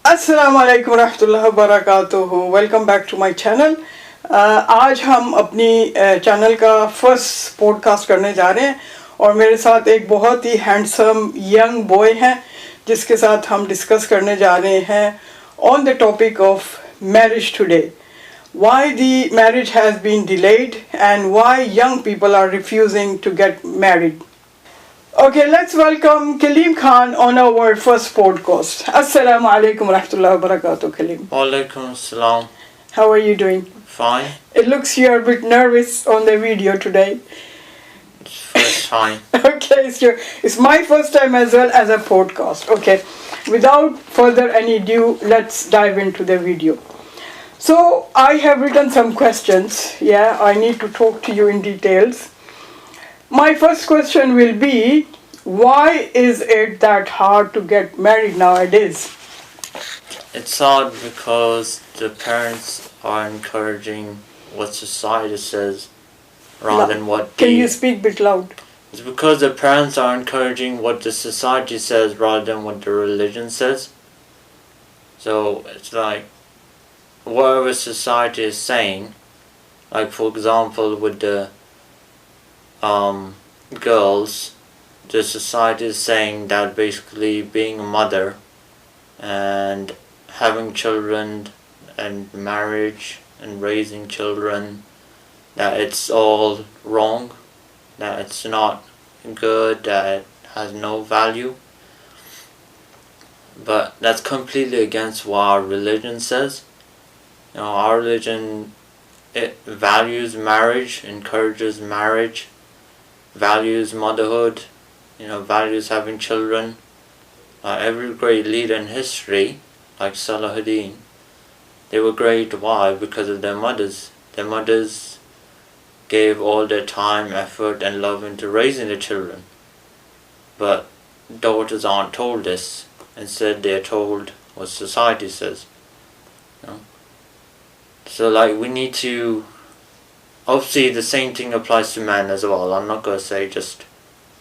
अस्सलाम वालेकुम रहमतुल्लाहि व बरकातुहू। Welcome back to my channel. आज हम अपनी चैनल का फर्स्ट पॉडकास्ट करने जा रहे हैं और मेरे साथ एक बहुत ही हैंडसम यंग बॉय हैं जिसके साथ हम डिस्कस करने जा रहे हैं on the topic of marriage today, why the marriage has been delayed and why young people are refusing to get married. Okay, let's welcome Kaleem Khan on our first podcast. Assalamu alaikum rahmatullahi wa barakatuh, Kaleem. Walaikum salam. How are you doing? Fine. It looks you're a bit nervous on the video today. It's first time. Okay, it's my first time as well as a podcast. Okay, without further any ado, let's dive into the video. So, I have written some questions. Yeah, I need to talk to you in details. My first question will be, why is it that hard to get married nowadays? It's hard because the parents are encouraging what society says rather than what Can you speak a bit loud? It's because the parents are encouraging what the society says rather than what the religion says. So it's like whatever society is saying, like for example with the girls, the society is saying that basically being a mother and having children and marriage and raising children, that it's all wrong, that it's not good, that it has no value. But that's completely against what our religion says. You know, our religion, it values marriage, encourages marriage, values motherhood, values having children. Every great leader in history, like Salahuddin, they were great. Why? Because of their mothers. Their mothers gave all their time, effort and love into raising their children. But daughters aren't told this. Instead they are told what society says. So we need to, obviously the same thing applies to men as well. I'm not going to say just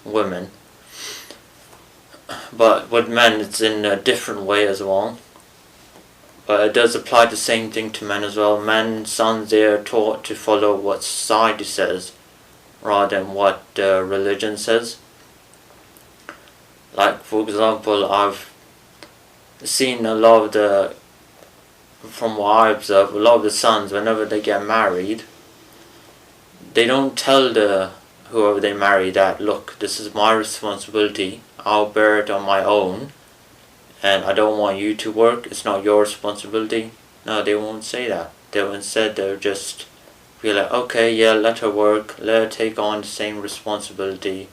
women. But with men it's in a different way as well. But it does apply the same thing to men as well. Men, sons, they are taught to follow what society says rather than what religion says. Like for example, I've seen a lot of from what I observe, a lot of the sons, whenever they get married, they don't tell whoever they marry that, look, this is my responsibility, I'll bear it on my own, and I don't want you to work, it's not your responsibility. No, they won't say that. They'll just be like, okay, yeah, let her work, let her take on the same responsibility,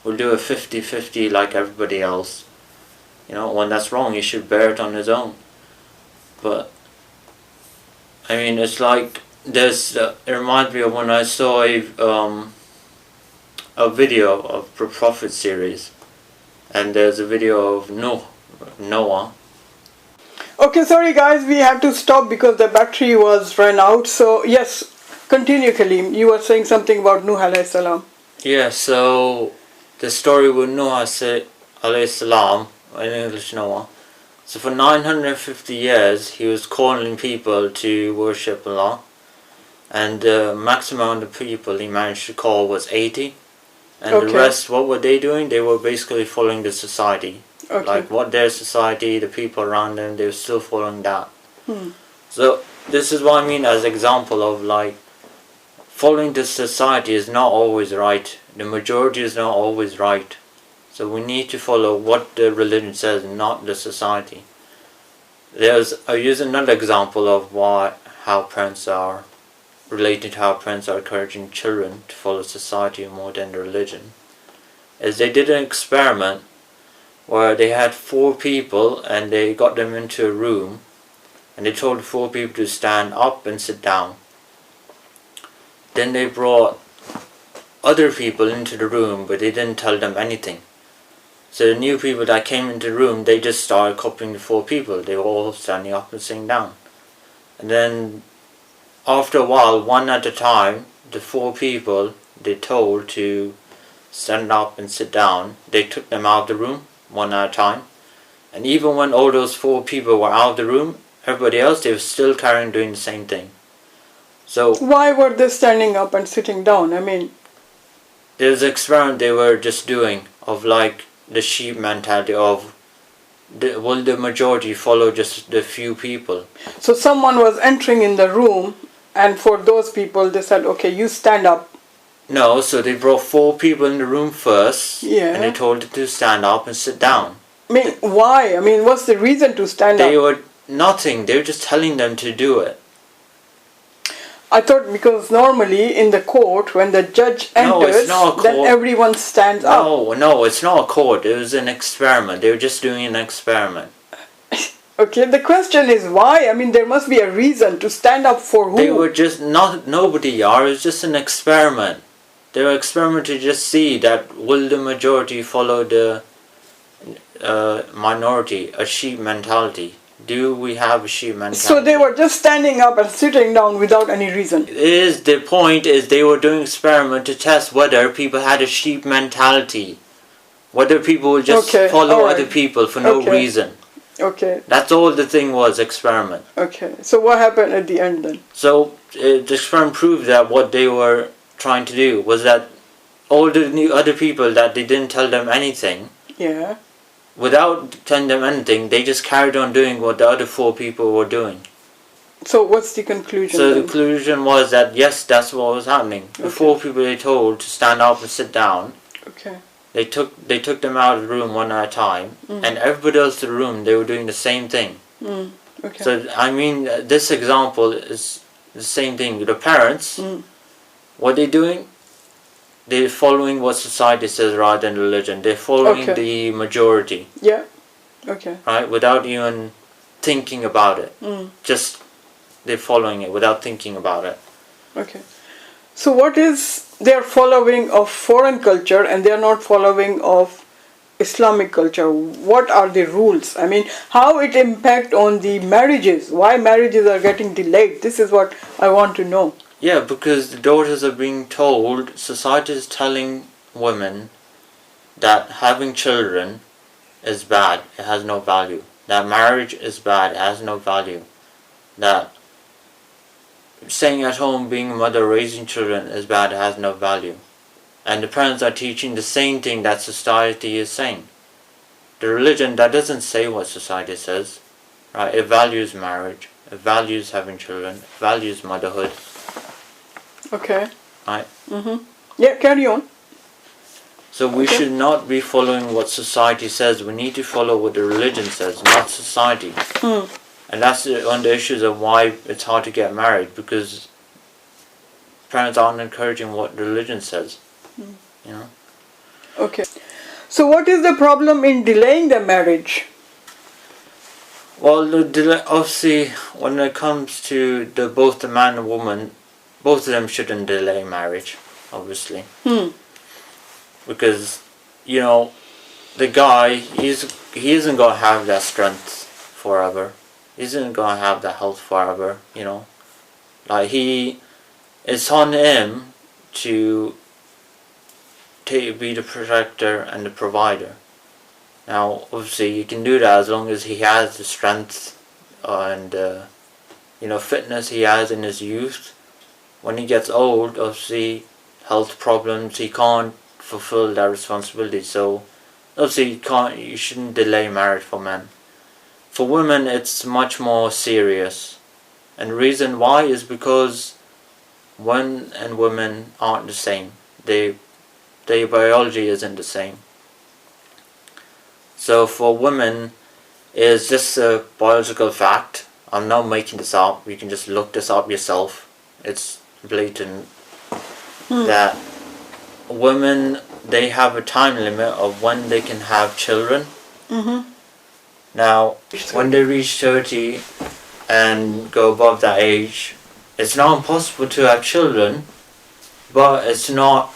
we'll do a 50-50 like everybody else. When that's wrong, he should bear it on his own. But it's like it reminds me of when I saw a video of the Prophet series, and there's a video of Noah. Okay, sorry guys, we had to stop because the battery was run out. So yes, continue, Kaleem. You were saying something about Nuh alayhi salam. Yeah, so the story with Noah alayhi salam, in English Noah. So for 950 years he was calling people to worship Allah, and the maximum amount of people he managed to call was 80, and the rest, what were they doing? They were basically following the society. Like what their society, the people around them, they were still following that. So this is what I mean as example of following the society is not always right. The majority is not always right. So we need to follow what the religion says, not the society. I use another example of how parents are related to how parents are encouraging children to follow society more than the religion. Is they did an experiment where they had 4 people and they got them into a room and they told the 4 people to stand up and sit down. Then they brought other people into the room, but they didn't tell them anything. So the new people that came into the room, they just started copying the 4 people. They were all standing up and sitting down. And then after a while, one at a time, the 4 people they told to stand up and sit down, they took them out of the room one at a time. And even when all those 4 people were out of the room, everybody else, they were still carrying doing the same thing. So why were they standing up and sitting down? I mean, there's an experiment they were just doing of like the sheep mentality of will the majority follow just the few people? so someone was entering in the room, and for those people, they said, okay, you stand up. No, so they brought 4 people in the room first, Yeah. and they told them to stand up and sit down. I mean, why? I mean, what's the reason to stand They up? were nothing. They were just telling them to do it. I thought because normally in the court, when the judge No, it's enters, not a then court. everyone stands up. No, it's not a court. It was an experiment. They were just doing an experiment. Okay, the question is why? I mean, there must be a reason to stand up for who? They were just nobody, Yar. It was just an experiment. They were experimenting to just see that will the majority follow the minority, a sheep mentality. Do we have a sheep mentality? So they were just standing up and sitting down without any reason. The point is they were doing experiment to test whether people had a sheep mentality. Whether people would just follow alright. other people for no reason. Okay, That's all the thing was, experiment. okay. So what happened at the end then? So the experiment proved that what they were trying to do was that all the new other people that they didn't tell them anything, Yeah. without telling them anything, they just carried on doing what the other 4 people were doing. So what's the conclusion So the then? conclusion was that yes, that's what was happening. The Okay. 4 people they told to stand up and sit down, Okay. they took them out of the room one at a time, and everybody else in the room, they were doing the same thing. Okay. So I mean, this example is the same thing. The parents, what they're doing, they're following what society says rather than religion. They're following Okay. the majority, Yeah. Okay. right? Without even thinking about it. Just they're following it without thinking about it. Okay. So what is their following of foreign culture and they are not following of Islamic culture? What are the rules? I mean, how it impact on the marriages? Why marriages are getting delayed? This is what I want to know. Yeah, because the daughters are being told, society is telling women that having children is bad, it has no value. That marriage is bad, it has no value. That staying at home, being a mother, raising children is bad, it has no value. And the parents are teaching the same thing that society is saying. The religion, that doesn't say what society says, right? It values marriage, it values having children, it values motherhood. Okay. Right. Yeah, carry on. So we Okay. should not be following what society says. We need to follow what the religion says, not society. And that's one of the issues of why it's hard to get married, because parents aren't encouraging what religion says. You know. Okay. So what is the problem in delaying the marriage? Well, obviously, when it comes to both the man and woman, both of them shouldn't delay marriage, obviously. Because, you know, the guy, he isn't going to have that strength forever. He isn't going to have that health forever, you know. Like, it's on him to be the protector and the provider. Now, obviously, you can do that as long as he has the strength and, fitness he has in his youth. When he gets old, obviously, health problems, he can't fulfill that responsibility. So, obviously, you shouldn't delay marriage for men. For women, it's much more serious. And the reason why is because men and women aren't the same. Their biology isn't the same. So for women, it's just a biological fact. I'm not making this up. You can just look this up yourself. It's blatant that women, they have a time limit of when they can have children. Now, when they reach 30 and go above that age, it's not impossible to have children, but it's not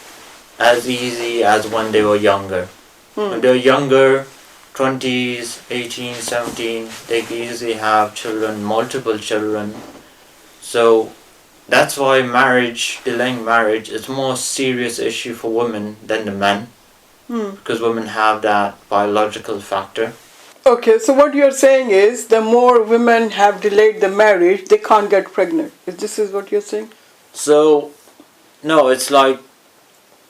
as easy as when they were younger. When they were younger, 20s, 18, 17, they can easily have children, multiple children. So that's why delaying marriage is a more serious issue for women than the men. Because women have that biological factor. Okay, so what you're saying is the more women have delayed the marriage, they can't get pregnant. Is what you're saying? So, no, it's like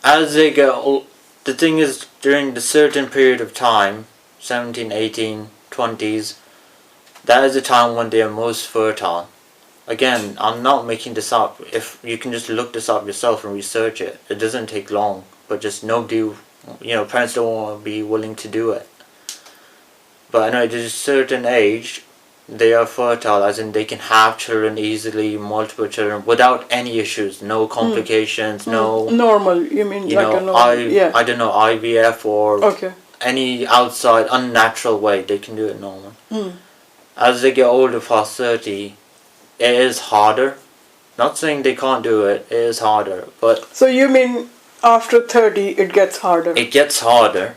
as they get old, the thing is during the certain period of time, 17, 18, 20s, that is the time when they are most fertile. Again, I'm not making this up. If you can just look this up yourself and research it, it doesn't take long. But just nobody, parents don't want to be willing to do it. But I know at a certain age, they are fertile, as in they can have children easily, multiple children, without any issues, no complications, no... Normal, you mean like a normal, I don't know, IVF or okay. any outside unnatural way, they can do it normal. As they get older, past 30, it is harder. Not saying they can't do it, it is harder, but... So you mean after 30 it gets harder? It gets harder.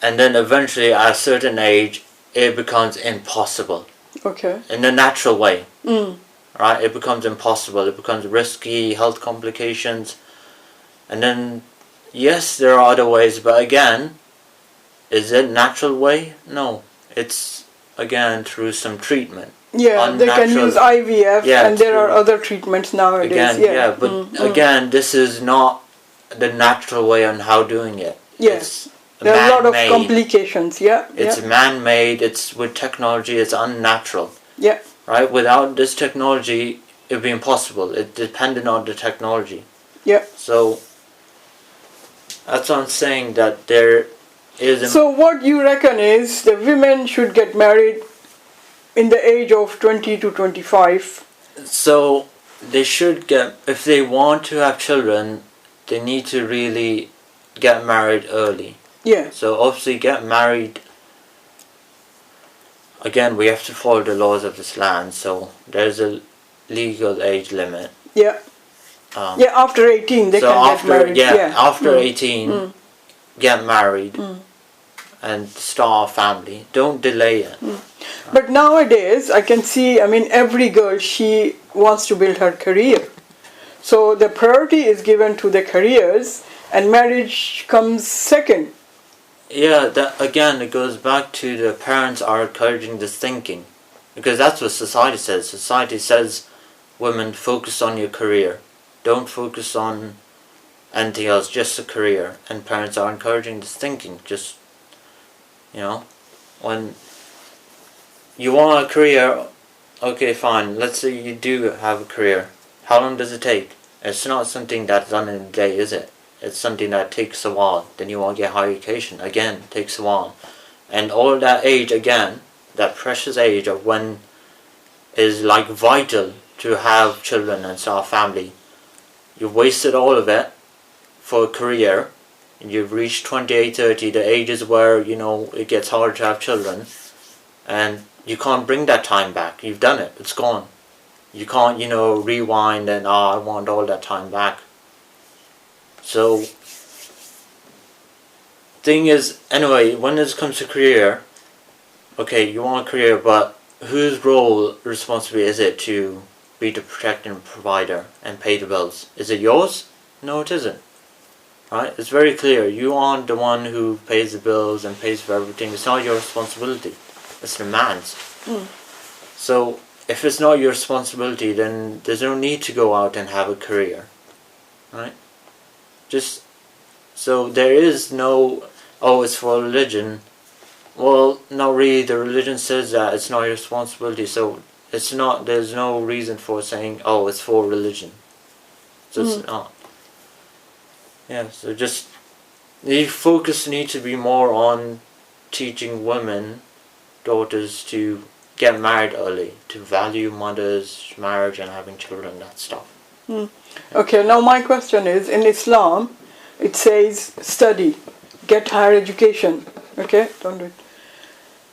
And then eventually at a certain age, it becomes impossible. Okay. In a natural way. Right? It becomes impossible. It becomes risky, health complications. And then, yes, there are other ways, but again, is it natural way? No. It's, again, through some treatment. Yeah, they can use IVF, and there are other treatments nowadays. Again, but again, this is not the natural way on how doing it. Yes. There are a lot of complications, It's man-made, it's with technology, it's unnatural. Yeah. Right? Without this technology, it would be impossible. It depended on the technology. Yeah. So, that's what I'm saying, that there is... So what you reckon is the women should get married in the age of 20 to 25? So, they should get... If they want to have children, they need to really get married early. Yeah. So obviously get married. Again, we have to follow the laws of this land. So there's a legal age limit. Yeah. After 18 they can get married. After 18, get married and start a family. Don't delay it. But nowadays, I can see, every girl, she wants to build her career. So the priority is given to the careers and marriage comes second. Yeah, that again, it goes back to the parents are encouraging this thinking. Because that's what society says. Society says, women, focus on your career. Don't focus on anything else, just a career. And parents are encouraging this thinking. Just, when you want a career, okay, fine. Let's say you do have a career. How long does it take? It's not something that's done in a day, is it? It's something that takes a while. Then you want to get higher education. Again, takes a while. And all that age, again, that precious age of when is like vital to have children and start a family. You've wasted all of it for a career. You've reached 28, 30, the ages where, it gets harder to have children. And you can't bring that time back. You've done it. It's gone. You can't, rewind and, I want all that time back. So, thing is, anyway, when it comes to career, okay, you want a career, but whose role, responsibility is it to be the protector and provider and pay the bills? Is it yours? No, it isn't. Right? It's very clear. You aren't the one who pays the bills and pays for everything. It's not your responsibility. It's the man's. So, if it's not your responsibility, then there's no need to go out and have a career. Right? So there is no, it's for religion. Well, not really. The religion says that it's not your responsibility. So it's not, there's no reason for saying, it's for religion. So it's not. Yeah, so just, the focus needs to be more on teaching women, daughters, to get married early, to value mothers, marriage and having children, that stuff. Okay, now my question is, in Islam, it says study, get higher education. Okay, don't do it.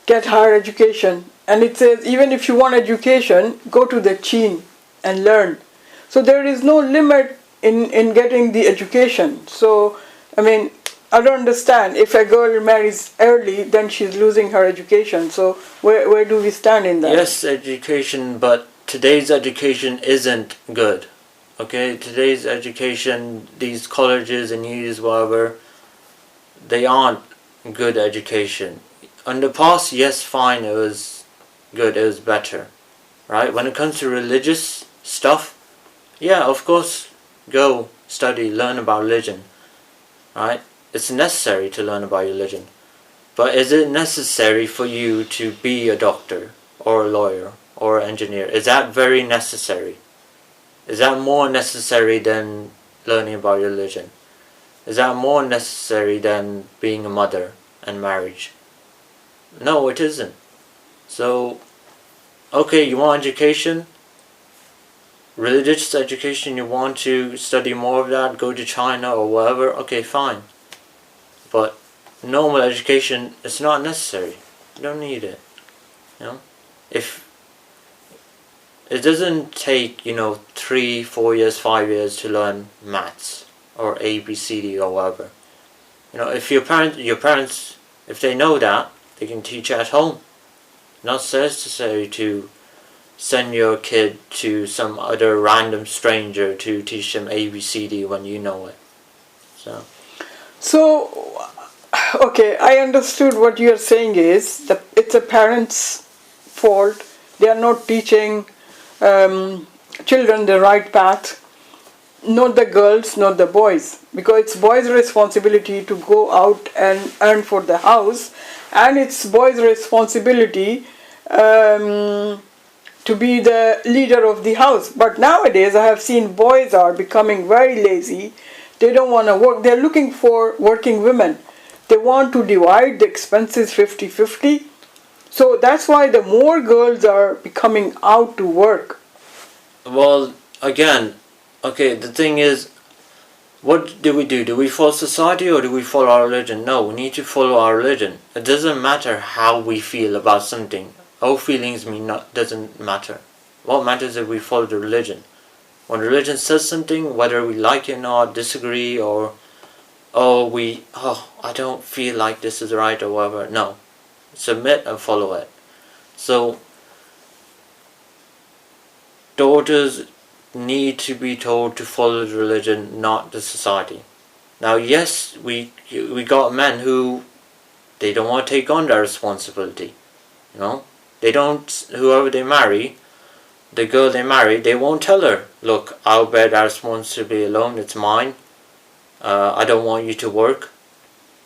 Get higher education. And it says, even if you want education, go to the Chin and learn. So there is no limit in getting the education. So, I don't understand. If a girl marries early, then she's losing her education. So where do we stand in that? Yes, education, but today's education isn't good. Okay, today's education, these colleges and unis, whatever, they aren't good education. in the past, yes, fine, it was good, it was better, right? When it comes to religious stuff, yeah, of course, go study, learn about religion, right? It's necessary to learn about religion. But is it necessary for you to be a doctor or a lawyer or an engineer? Is that very necessary? Is that more necessary than learning about religion? Is that more necessary than being a mother and marriage? No, it isn't. So, okay, you want education, religious education, you want to study more of that, go to China or wherever, okay, fine. But normal education, it's not necessary. You don't need it. You know? If it doesn't take, 3, 4 years, 5 years to learn maths or A, B, C, D or whatever. If your parents, if they know that, they can teach at home. Not necessary to send your kid to some other random stranger to teach them A, B, C, D when you know it. So, okay, I understood what you are saying is that it's a parent's fault. They are not teaching children the right path. Not the girls, not the boys. Because it's boys' responsibility to go out and earn for the house. And it's boys' responsibility to be the leader of the house. But nowadays I have seen boys are becoming very lazy. They don't want to work. They're looking for working women. They want to divide the expenses 50-50. So that's why the more girls are becoming out to work. Well, again, okay, the thing is, what do we do? Do we follow society or do we follow our religion? No, we need to follow our religion. It doesn't matter how we feel about something. Our feelings doesn't matter. What matters is we follow the religion. When religion says something, whether we like it or not, disagree, or I don't feel like this is right or whatever. No. Submit and follow it. So, daughters need to be told to follow the religion, not the society. Now, yes, we got men who they don't want to take on that responsibility. They don't. Whoever they marry, the girl they marry, they won't tell her, look, I'll bear that responsibility alone. It's mine. I don't want you to work.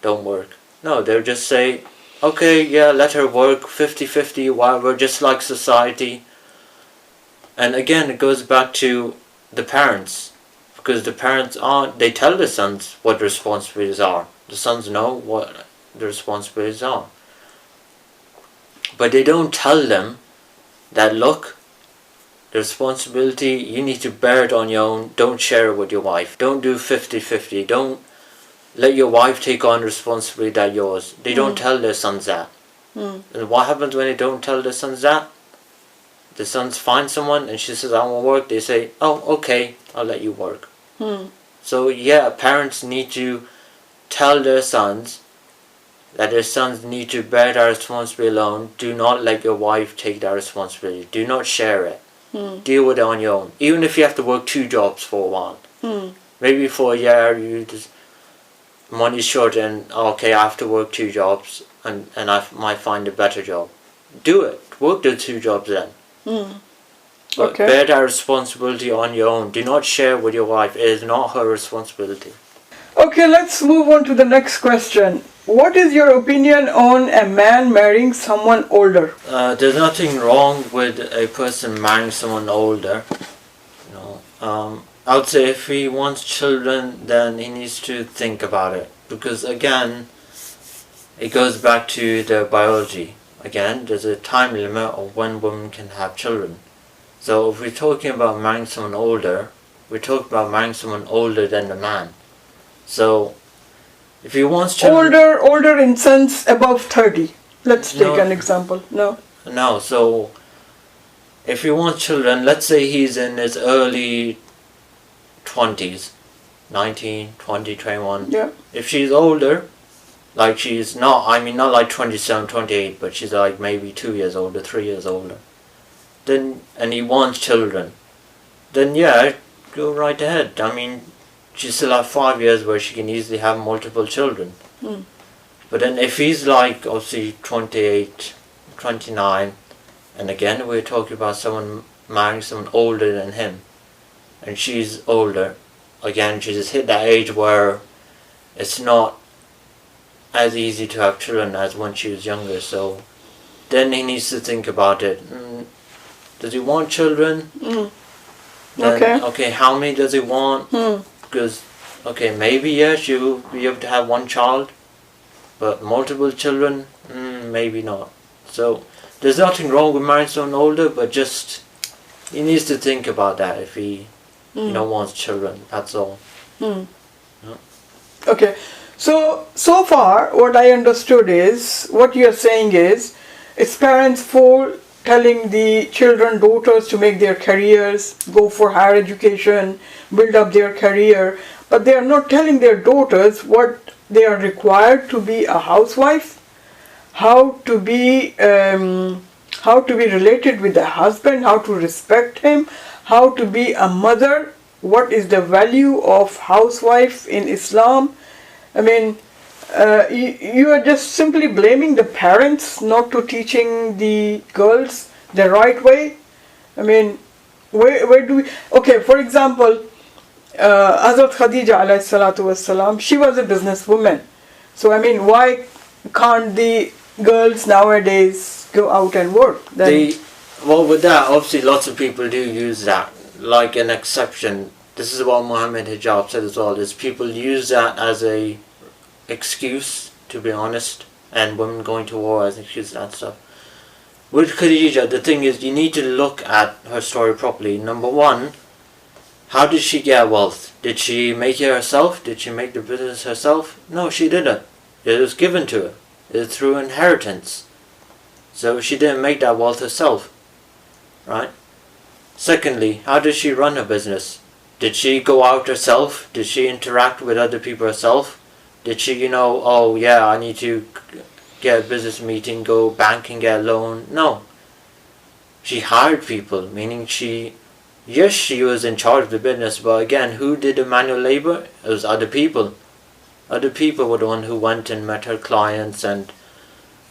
Don't work. No, they'll just say, okay, yeah, let her work 50-50, whatever, just like society. And again, it goes back to the parents, because the parents they tell the sons what the responsibilities are. The sons know what the responsibilities are. But they don't tell them that, look, the responsibility, you need to bear it on your own. Don't share it with your wife. Don't do 50-50. Don't let your wife take on responsibility that's yours. They don't tell their sons that. And what happens when they don't tell their sons that? The sons find someone and she says, I want to work. They say, oh, okay, I'll let you work. So yeah, parents need to tell their sons that their sons need to bear that responsibility alone. Do not let your wife take that responsibility. Do not share it. Deal with it on your own. Even if you have to work 2 jobs for a while. Maybe for a year you just money's short and okay, I have to work 2 jobs and I might find a better job. Do it. Work the 2 jobs then. But Okay. bear that responsibility on your own. Do not share with your wife. It is not her responsibility. Okay, let's move on to the next question. What is your opinion on a man marrying someone older? There's nothing wrong with a person marrying someone older. I would say if he wants children, then he needs to think about it. Because again, it goes back to the biology. Again, there's a time limit of when women can have children. So if we're talking about marrying someone older, we're talking about marrying someone older than the man. So if he wants children... Older in sense above 30. Let's take an example. No, so if he wants children, let's say he's in his early 20s, 19, 20, 21. Yeah. If she's older, like she's not like 27, 28, but she's like maybe 2 years older, 3 years older, then, and he wants children, then yeah, go right ahead. I mean, she still have 5 years where she can easily have multiple children. But then if he's like obviously 28, 29, and again we're talking about someone marrying someone older than him, and she's older, again she just hit that age where it's not as easy to have children as when she was younger. So then he needs to think about it. Does he want children? Then, okay, how many does he want? Because, okay, maybe yes, you'll be able to have one child, but multiple children, maybe not. So there's nothing wrong with marrying someone older, but just he needs to think about that if he, wants children. That's all. Yeah. Okay, so far what I understood is what you're saying is it's parents' fault telling the children, daughters to make their careers, go for higher education, build up their career, but they are not telling their daughters what they are required to be a housewife, how to be related with the husband, how to respect him, how to be a mother, what is the value of housewife in Islam. I mean, you are just simply blaming the parents not to teaching the girls the right way. I mean, where do we... Okay, for example, Hazrat Khadija alayhi salatu wassalam, she was a businesswoman. So, I mean, why can't the girls nowadays go out and work? Well, with that, obviously lots of people do use that like an exception. This is what Muhammad Hijab said as well, is people use that as a excuse, to be honest, and women going to war as an excuse and stuff. With Khadija, the thing is, you need to look at her story properly. Number one, how did she get wealth? Did she make it herself? Did she make the business herself? No, she didn't. It was given to her. It was through inheritance. So she didn't make that wealth herself. Right? Secondly, how did she run her business? Did she go out herself? Did she interact with other people herself? Did she, oh yeah, I need to get a business meeting, go bank and get a loan? No. She hired people, meaning she was in charge of the business, but again, who did the manual labor? It was other people. Other people were the one who went and met her clients and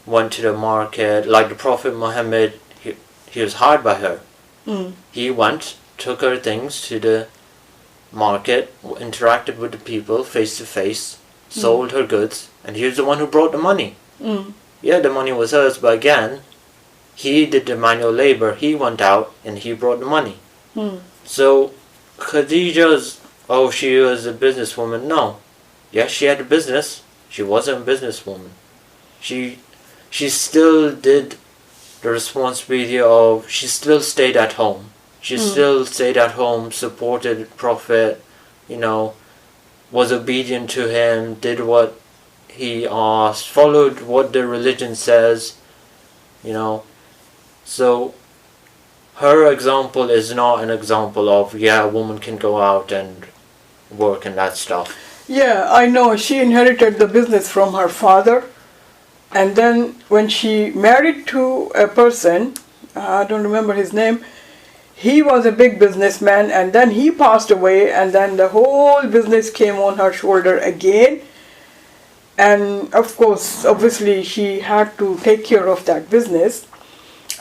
went to the market. Like the Prophet Muhammad, he was hired by her. He went, took her things to the market, interacted with the people face to face, sold her goods, and he was the one who brought the money. Yeah, the money was hers, but again, he did the manual labor. He went out and he brought the money. So Khadija's, she was a businesswoman. No. Yes, she had a business. She wasn't a businesswoman. She still did the responsibility of, she still stayed at home. She still stayed at home, supported Prophet, was obedient to him, did what he asked, followed what the religion says, So her example is not an example of, a woman can go out and work and that stuff. Yeah, I know. She inherited the business from her father. And then when she married to a person, I don't remember his name, he was a big businessman, and then he passed away, and then the whole business came on her shoulder again. And of course, obviously, she had to take care of that business.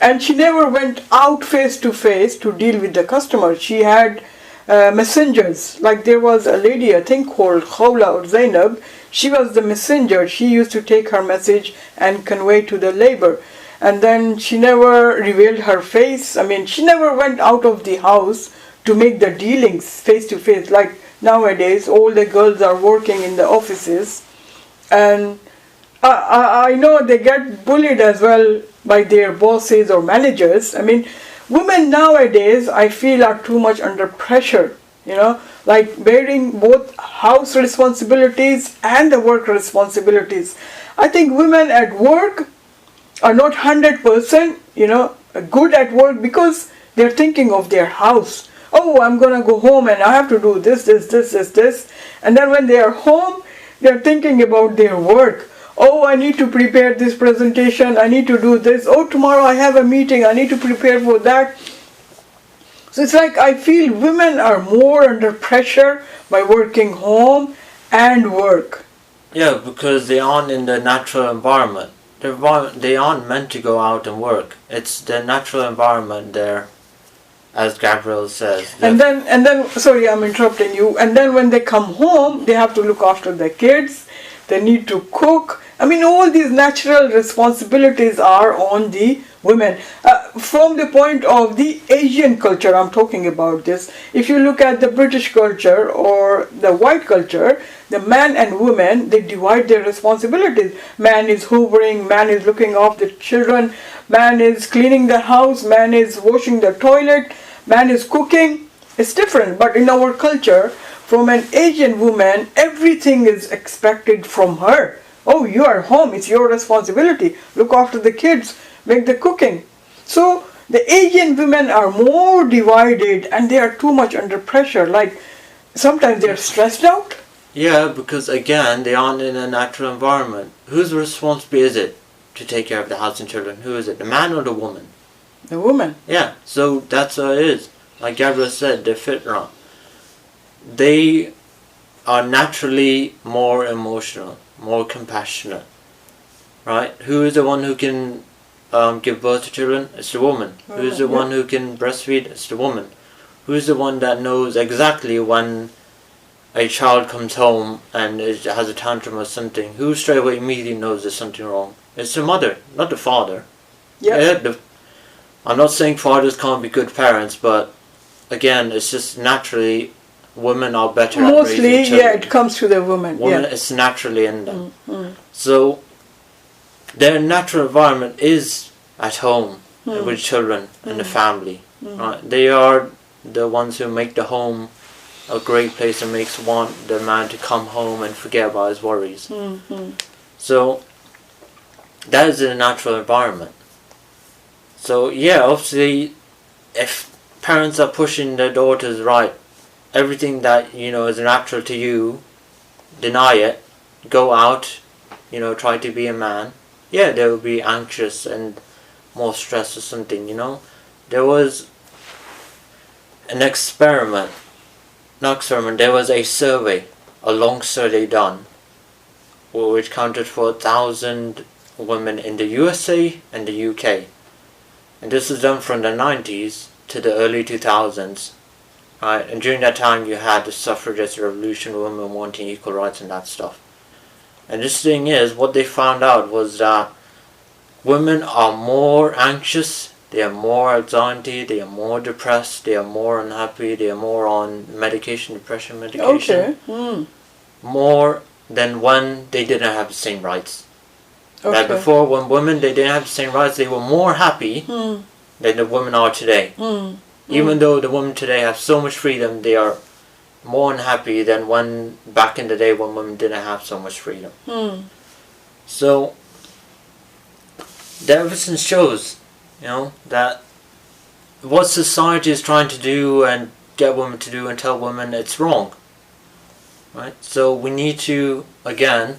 And she never went out face to face to deal with the customer. She had messengers. Like there was a lady, I think called Khawla or Zainab. She was the messenger. She used to take her message and convey to the labor. And then she never revealed her face. I mean, she never went out of the house to make the dealings face to face. Like nowadays, all the girls are working in the offices. And I know they get bullied as well by their bosses or managers. I mean, women nowadays, I feel, are too much under pressure, like bearing both house responsibilities and the work responsibilities. I think women at work are not 100%, good at work because they're thinking of their house. Oh, I'm going to go home and I have to do this. And then when they are home, they're thinking about their work. Oh, I need to prepare this presentation. I need to do this. Oh, tomorrow I have a meeting. I need to prepare for that. So it's like I feel women are more under pressure by working home and work. Yeah, because they aren't in the natural environment. They aren't meant to go out and work. It's the natural environment there, as Gabriel says. And then, sorry, I'm interrupting you. And then when they come home, they have to look after their kids. They need to cook. I mean, all these natural responsibilities are on the women. From the point of the Asian culture, I'm talking about this. If you look at the British culture or the white culture, the man and woman, they divide their responsibilities. Man is hoovering, man is looking after the children, man is cleaning the house, man is washing the toilet, man is cooking. It's different, but in our culture, from an Asian woman, everything is expected from her. Oh, you are home, it's your responsibility. Look after the kids, make the cooking. So the Asian women are more divided and they are too much under pressure. Like sometimes they are stressed out. Yeah, because again, they aren't in a natural environment. Whose responsibility is it to take care of the house and children? Who is it, the man or the woman? The woman. Yeah, so that's how it is. Like Gabriel said, they're fit wrong. They are naturally more emotional, more compassionate, right? Who is the one who can give birth to children? It's the woman. Who is the one who can breastfeed? It's the woman. Who is the one that knows exactly when a child comes home and has a tantrum or something? Who straight away immediately knows there's something wrong? It's the mother, not the father. Yeah. I'm not saying fathers can't be good parents, but again, it's just naturally women are better at raising children. Mostly, yeah, it comes to the woman. Women, it's naturally in them. So their natural environment is at home with children and the family. Right? They are the ones who make the home a great place and want the man to come home and forget about his worries. So that is the natural environment. So yeah, obviously, if parents are pushing their daughters, right, everything that is natural to you, deny it, go out, try to be a man. Yeah, they will be anxious and more stressed or something. There was an experiment. Not experiment. There was a survey, a long survey done, which counted for 1,000 women in the USA and the UK. And this was done from the 90s to the early 2000s. Right? And during that time you had the suffragist revolution, women wanting equal rights and that stuff. And this thing is, what they found out was that women are more anxious, they are more anxiety, they are more depressed, they are more unhappy, they are more on depression medication. Okay. More than when they didn't have the same rights. Okay. Like before, when women they didn't have the same rights, they were more happy than the women are today. Even though the women today have so much freedom, they are more unhappy than when back in the day when women didn't have so much freedom. So the evidence shows, that what society is trying to do and get women to do and tell women it's wrong. Right? So we need to, again,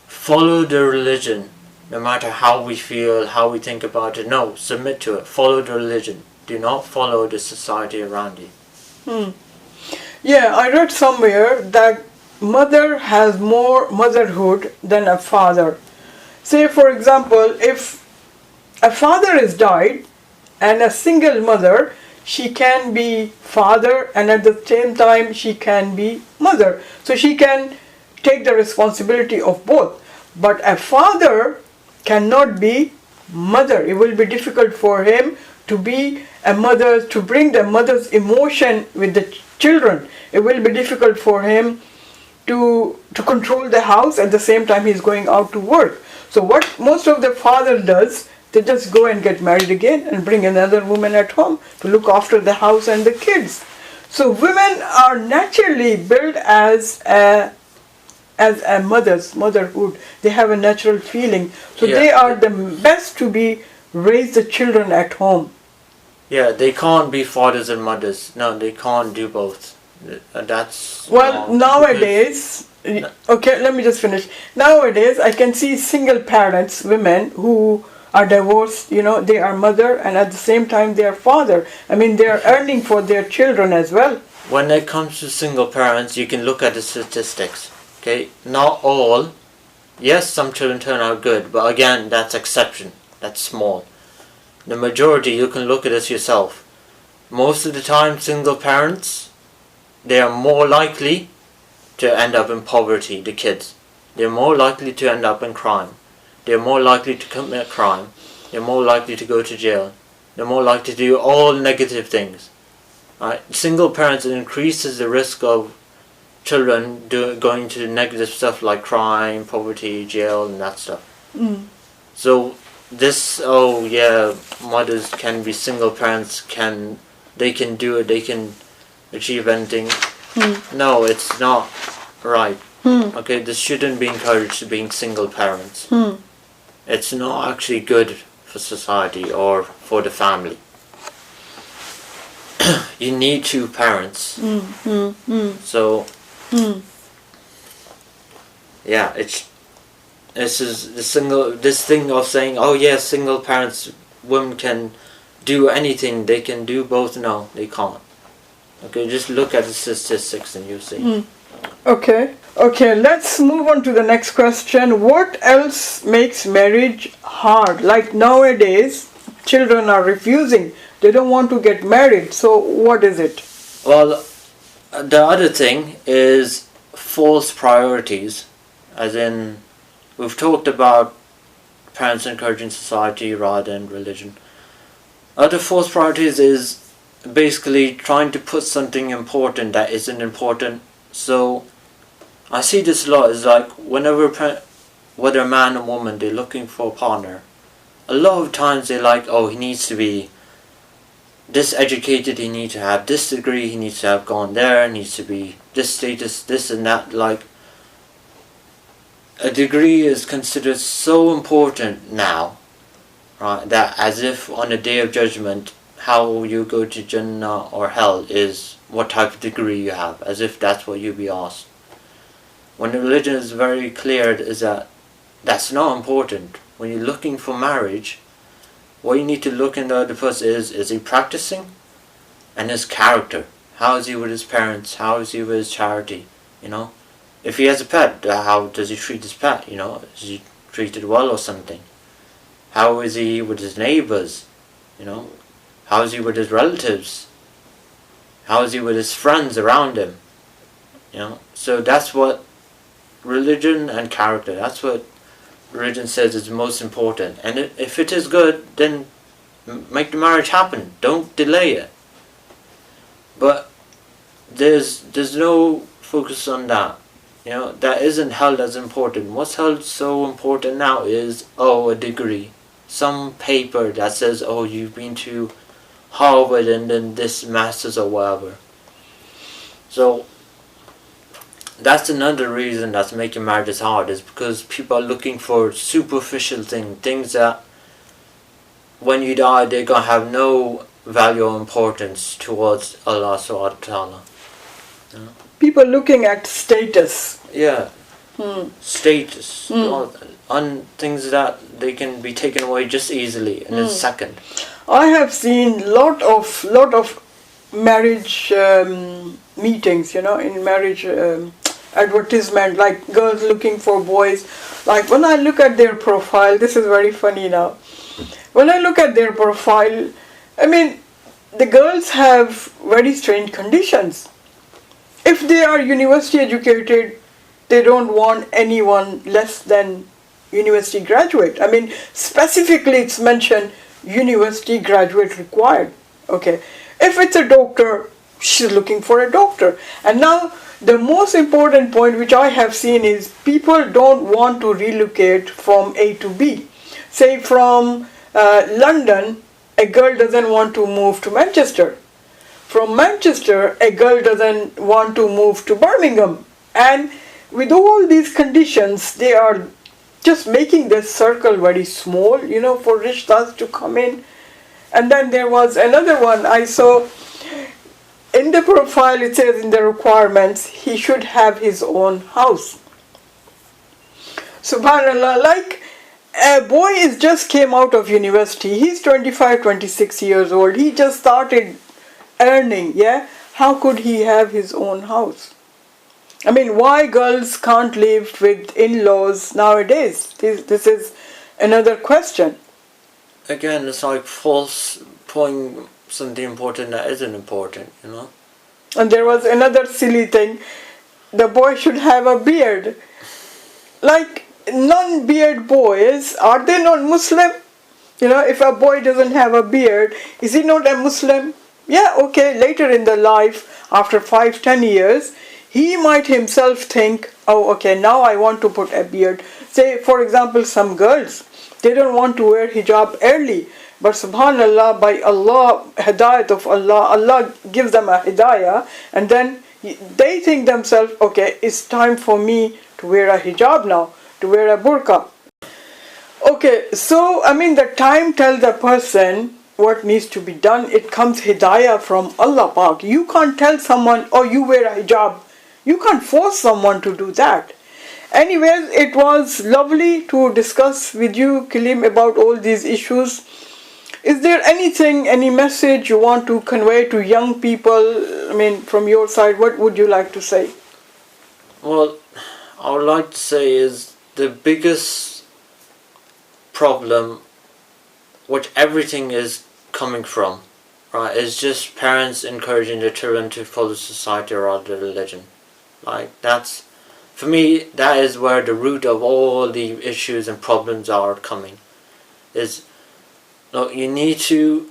follow the religion, no matter how we feel, how we think about it. No, submit to it. Follow the religion. Do not follow the society around you. Yeah, I read somewhere that mother has more motherhood than a father. Say, for example, if a father is died and a single mother, she can be father and at the same time she can be mother. So she can take the responsibility of both. But a father cannot be mother. It will be difficult for him to be a mother, to bring the mother's emotion with the children. It will be difficult for him to control the house at the same time he's going out to work. So what most of the father does, they just go and get married again and bring another woman at home to look after the house and the kids. So women are naturally built as a motherhood. They have a natural feeling. So they are the best to be raise the children at home. Yeah, they can't be fathers and mothers. No, they can't do both. That's nowadays. Okay, let me just finish. Nowadays, I can see single parents, women who are divorced. They are mother and at the same time they are father. I mean, they are earning for their children as well. When it comes to single parents, you can look at the statistics. Okay, not all. Yes, some children turn out good, but again, that's exception. That's small. The majority, you can look at this yourself. Most of the time, single parents, they are more likely to end up in poverty, the kids. They're more likely to end up in crime. They're more likely to commit crime. They're more likely to go to jail. They're more likely to do all negative things. Right? Single parents, it increases the risk of children going to negative stuff like crime, poverty, jail, and that stuff. So this, mothers can be single parents, they can do it, they can achieve anything. No, it's not right. Okay, this shouldn't be encouraged, being single parents. It's not actually good for society or for the family. You need two parents. So yeah, this thing of saying, oh yes, single parents, women can do anything, they can do both. No, they can't. Okay, just look at the statistics and you'll see. Okay, let's move on to the next question. What else makes marriage hard? Like nowadays, children are refusing. They don't want to get married. So what is it? Well, the other thing is false priorities. As in, we've talked about parents encouraging society rather than religion. Other false priorities is basically trying to put something important that isn't important. So I see this a lot. Is like whenever whether a man or woman, they're looking for a partner, a lot of times they're like, oh, he needs to be this educated, he needs to have this degree, he needs to have gone there, he needs to be this status, this and that. Like, a degree is considered so important now, right, that as if on the day of judgment, how you go to Jannah or hell is what type of degree you have, as if that's what you'll be asked. When the religion is very clear, is that that's not important. When you're looking for marriage, what you need to look in the other person is he practicing? And his character. How is he with his parents? How is he with his charity? You know? If he has a pet, how does he treat his pet? You know? Is he treated well or something? How is he with his neighbors? You know? How is he with his relatives? How is he with his friends around him? You know? So that's what religion and character, that's what religion says is most important. And if it is good, then make the marriage happen. Don't delay it. But there's no focus on that. You know, that isn't held as important. What's held so important now is, oh, a degree. Some paper that says, oh, you've been to Harvard and then this master's or whatever. So that's another reason that's making marriages hard, is because people are looking for superficial things that when you die they're going to have no value or importance towards Allah subhanahu wa ta'ala. You know? People looking at status. Yeah. Status. On things that they can be taken away just easily in a second. I have seen lot of marriage meetings, you know, in marriage advertisement, like girls looking for boys. Like when I look at their profile, this is very funny now. When I look at their profile, I mean, the girls have very strange conditions. If they are university educated, they don't want anyone less than university graduate. I mean, specifically it's mentioned university graduate required. Okay. If it's a doctor, she's looking for a doctor. And now the most important point which I have seen is people don't want to relocate from A to B. Say from London, a girl doesn't want to move to Manchester. From Manchester, a girl doesn't want to move to Birmingham. And with all these conditions, they are just making this circle very small, you know, for rishtas to come in. And then there was another one I saw. In the profile, it says in the requirements, he should have his own house. Subhanallah, like a boy is just came out of university. He's 25, 26 years old. He just started earning, yeah? How could he have his own house? I mean, why girls can't live with in-laws nowadays? This is another question. Again, it's like false putting something important that isn't important, you know. And there was another silly thing. The boy should have a beard. Like, non-beard boys, are they not Muslim? You know, if a boy doesn't have a beard, is he not a Muslim? Yeah, okay, later in the life, after 5-10 years, he might himself think, oh, okay, now I want to put a beard. Say, for example, some girls, they don't want to wear hijab early, but subhanallah, by Allah, hidayat of Allah, Allah gives them a hidayah, and then they think themselves, okay, it's time for me to wear a hijab now, to wear a burqa. Okay, so I mean, the time tells a person what needs to be done. It comes hidayah from Allah Pak. You can't tell someone, oh, you wear a hijab. You can't force someone to do that. Anyways, it was lovely to discuss with you, Kalim, about all these issues. Is there anything, any message you want to convey to young people? I mean, from your side, what would you like to say? Well, I would like to say is the biggest problem, which everything is coming from, right, is just parents encouraging their children to follow society rather than religion. Like, that's, for me, that is where the root of all the issues and problems are coming. Is, look, you need to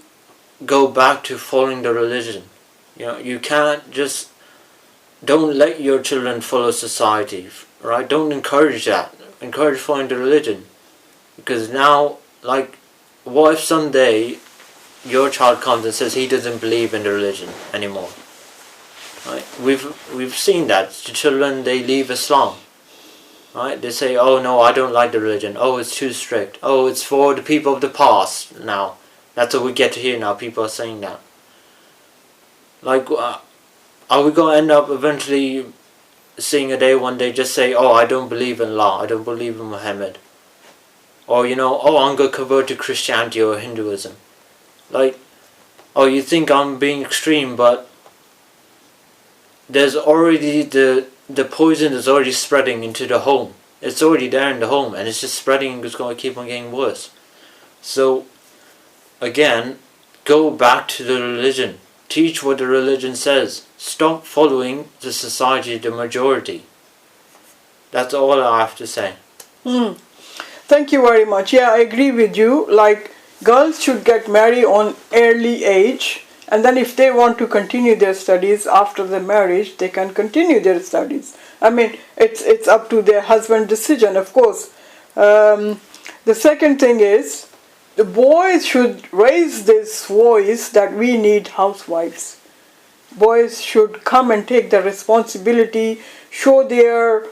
go back to following the religion. You know, you can't just, don't let your children follow society, right? Don't encourage that. Encourage following the religion. Because now, like, what if someday your child comes and says he doesn't believe in the religion anymore? Right? We've seen that. The children, they leave Islam. Right? They say, oh no, I don't like the religion. Oh, it's too strict. Oh, it's for the people of the past now. That's what we get to hear now. People are saying that. Like, are we going to end up eventually seeing a day one day just say, oh, I don't believe in Allah. I don't believe in Muhammad. Or, you know, oh, I'm going to convert to Christianity or Hinduism. Like, oh, you think I'm being extreme, but there's already the poison is already spreading into the home. It's already there in the home, and it's just spreading and it's going to keep on getting worse. So, again, go back to the religion. Teach what the religion says. Stop following the society, the majority. That's all I have to say. Thank you very much. Yeah, I agree with you. Like, girls should get married on early age, and then if they want to continue their studies after the marriage, they can continue their studies. I mean, it's up to their husband's decision, of course. The second thing is, the boys should raise this voice that we need housewives. Boys should come and take the responsibility, show their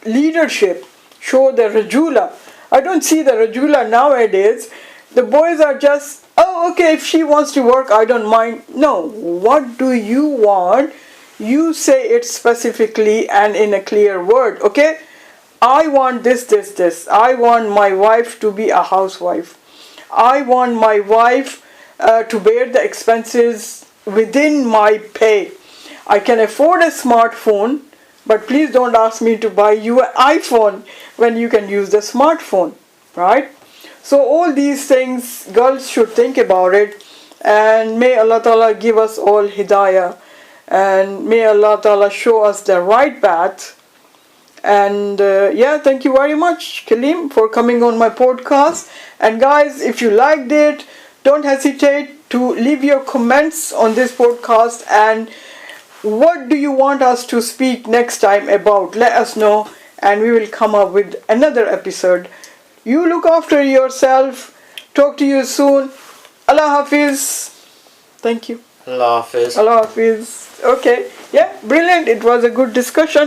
leadership, show the rajula. I don't see the rajula nowadays. The boys are just, oh, okay, if she wants to work, I don't mind. No, what do you want? You say it specifically and in a clear word, okay? I want this. I want my wife to be a housewife. I want my wife to bear the expenses within my pay. I can afford a smartphone, but please don't ask me to buy you an iPhone when you can use the smartphone, right? So all these things, girls should think about it, and may Allah Ta'ala give us all hidayah, and may Allah Ta'ala show us the right path. And yeah, thank you very much, Kalim, for coming on my podcast. And guys, if you liked it, don't hesitate to leave your comments on this podcast, and what do you want us to speak next time about? Let us know, and we will come up with another episode. You look after yourself. Talk to you soon. Allah Hafiz. Thank you. Allah Hafiz. Allah Hafiz. Okay. Yeah, brilliant. It was a good discussion.